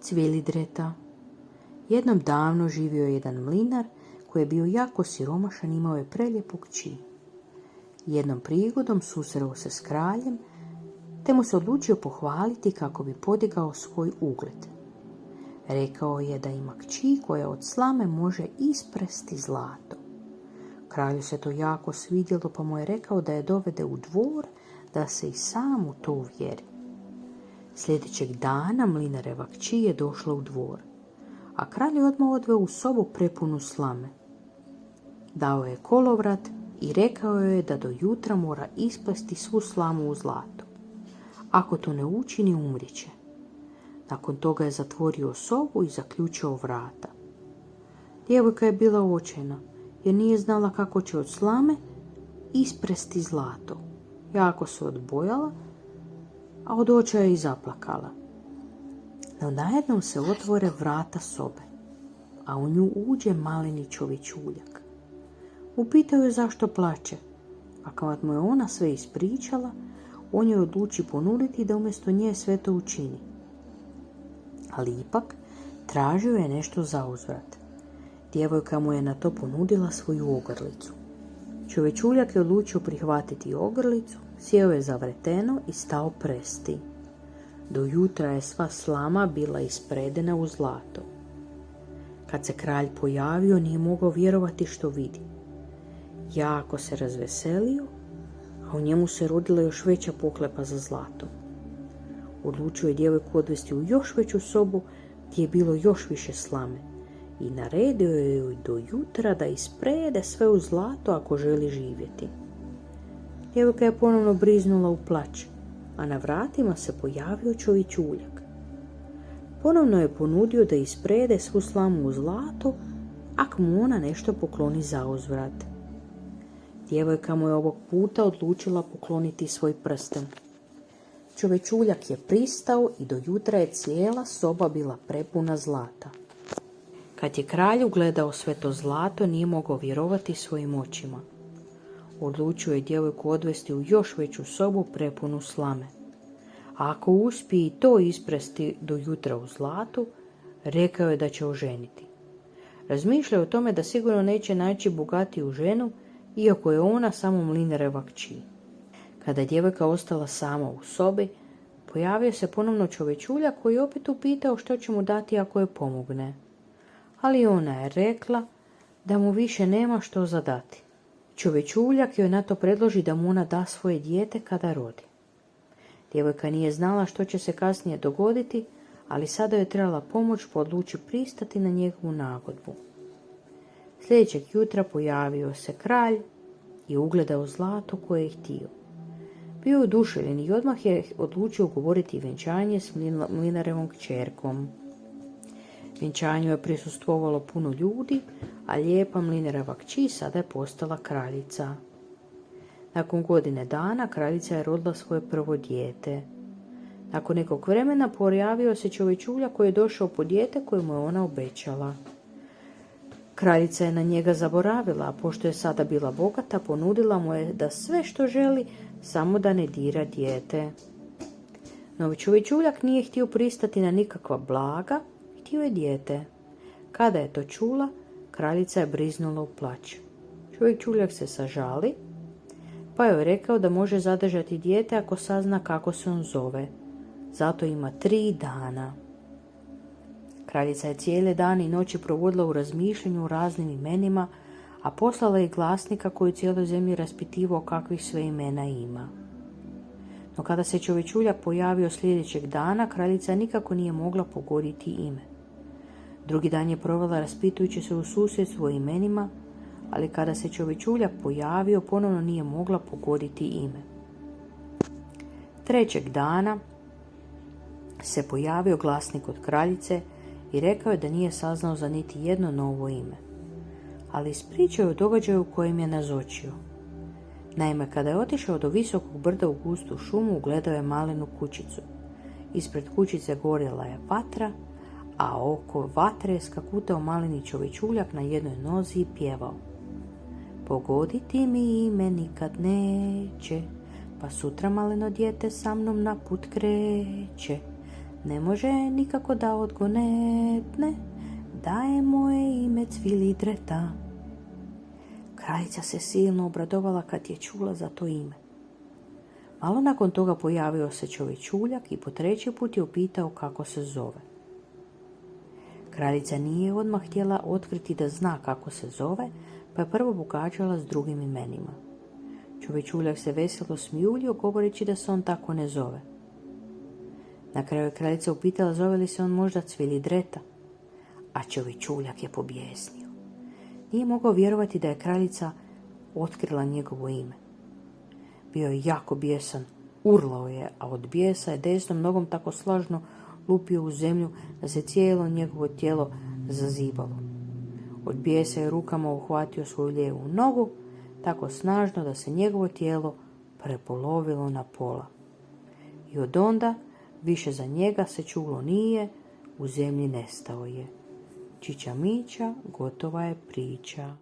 Cvilidreta. Jednom davno živio je jedan mlinar koji je bio jako siromašan i imao je prelijepu kći. Jednom prigodom susreo se s kraljem, te mu se odlučio pohvaliti kako bi podigao svoj ugled. Rekao je da ima kći koja od slame može ispresti zlato. Kralju se to jako svidjelo, pa mu je rekao da je dovede u dvor da se i sam u to uvjeri. Sljedećeg dana mlinareva kći je došla u dvor, a kralj je odmah odveo u sobu prepunu slame. Dao je kolovrat i rekao je da do jutra mora isplesti svu slamu u zlato. Ako to ne učini, umriće. Nakon toga je zatvorio sobu i zaključio vrata. Djevojka je bila očajna, jer nije znala kako će od slame ispresti zlato. Jako se odbojala, a od očaja i zaplakala. No najednom se otvore vrata sobe, a u nju uđe maleni čovječuljak. Upitao je zašto plače, a kad mu je ona sve ispričala, on je odluči ponuditi da umjesto nje sve to učini. Ali ipak tražio je nešto za uzvrat. Djevojka mu je na to ponudila svoju ogrlicu. Čovječuljak je odlučio prihvatiti ogrlicu, sjeo je za vreteno i stao presti. Do jutra je sva slama bila ispredena u zlato. Kad se kralj pojavio, nije mogao vjerovati što vidi. Jako se razveselio, a u njemu se rodila još veća pohlepa za zlatom. Odlučio je djevojku odvesti u još veću sobu gdje je bilo još više slame i naredio je joj do jutra da isprede sve u zlato ako želi živjeti. Djevojka je ponovno briznula u plać, a na vratima se pojavio čovječuljak. Ponovno je ponudio da isprede svu slamu u zlato ako mu ona nešto pokloni za uzvrat. Djevojka mu je ovog puta odlučila pokloniti svoj prsten. Čovječuljak je pristao i do jutra je cijela soba bila prepuna zlata. Kad je kralj ugledao sve to zlato, nije mogao vjerovati svojim očima. Odlučio je djevojku odvesti u još veću sobu prepunu slame. A ako uspije i to ispresti do jutra u zlatu, rekao je da će oženiti. Razmišljao o tome da sigurno neće naći bogatiju ženu, iako je ona samo mlinareva kći. Kada je djevojka ostala sama u sobi, pojavio se ponovno čovječuljak koji je opet upitao što će mu dati ako je pomogne. Ali ona je rekla da mu više nema što zadati. Čovječuljak joj na to predloži da mu ona da svoje dijete kada rodi. Djevojka nije znala što će se kasnije dogoditi, ali sada je trebala pomoć pa odluči pristati na njegovu nagodbu. Sljedećeg jutra pojavio se kralj i ugledao zlato koje je htio. Bio je oduševljen i odmah je odlučio ugovoriti vjenčanje s mlinarevom kćerkom. Vjenčanju je prisustvovalo puno ljudi, a lijepa mlinareva kći sada je postala kraljica. Nakon godine dana kraljica je rodila svoje prvo dijete. Nakon nekog vremena pojavio se čovječuljak koji je došao po dijete koje mu je ona obećala. Kraljica je na njega zaboravila, a pošto je sada bila bogata, ponudila mu je da sve što želi, samo da ne dira dijete. No čovječuljak nije htio pristati na nikakva blaga, htio je dijete. Kada je to čula, kraljica je briznula u plać. Čovječuljak se sažali, pa je rekao da može zadržati dijete ako sazna kako se on zove. Zato ima 3 dana. Kraljica je cijele dane i noći provodila u razmišljanju o raznim imenima, a poslala je glasnika koji u cijeloj zemlji raspitivao kakvih sve imena ima. No kada se čovječuljak pojavio sljedećeg dana, kraljica nikako nije mogla pogoditi ime. Drugi dan je provela raspitujući se u susjedstvu o imenima, ali kada se čovječuljak pojavio, ponovno nije mogla pogoditi ime. Trećeg dana se pojavio glasnik od kraljice i rekao je da nije saznao za niti jedno novo ime, ali ispričao je o događaju u kojem je nazočio. Naime, kada je otišao do visokog brda u gustu šumu, ugledao je malenu kućicu. Ispred kućice gorjela je vatra, a oko vatre je skakutao maleni čovječuljak na jednoj nozi i pjevao: pogoditi mi ime nikad neće, pa sutra maleno dijete sa mnom na put kreće. ne može nikako da odgonetne, da je moje ime Cvilidreta. Kraljica se silno obradovala kad je čula za to ime. Malo nakon toga pojavio se čovječuljak i po 3. put je upitao kako se zove. Kraljica nije odmah htjela otkriti da zna kako se zove, pa je prvo pogađala s drugim imenima. Čovječuljak se veselo smijuljio govoreći da se on tako ne zove. Na kraju je kraljica upitala zove li se on možda Cvilidreta, a čovječuljak je pobjesnio. Nije mogao vjerovati da je kraljica otkrila njegovo ime. Bio je jako bijesan, urlao je, a od bijesa je desnom nogom tako snažno lupio u zemlju da se cijelo njegovo tijelo zazibalo. Od bijesa je rukama uhvatio svoju lijevu nogu tako snažno da se njegovo tijelo prepolovilo na pola. I od onda više za njega se čulo nije, u zemlji nestao je. Čiča miča, gotova je priča.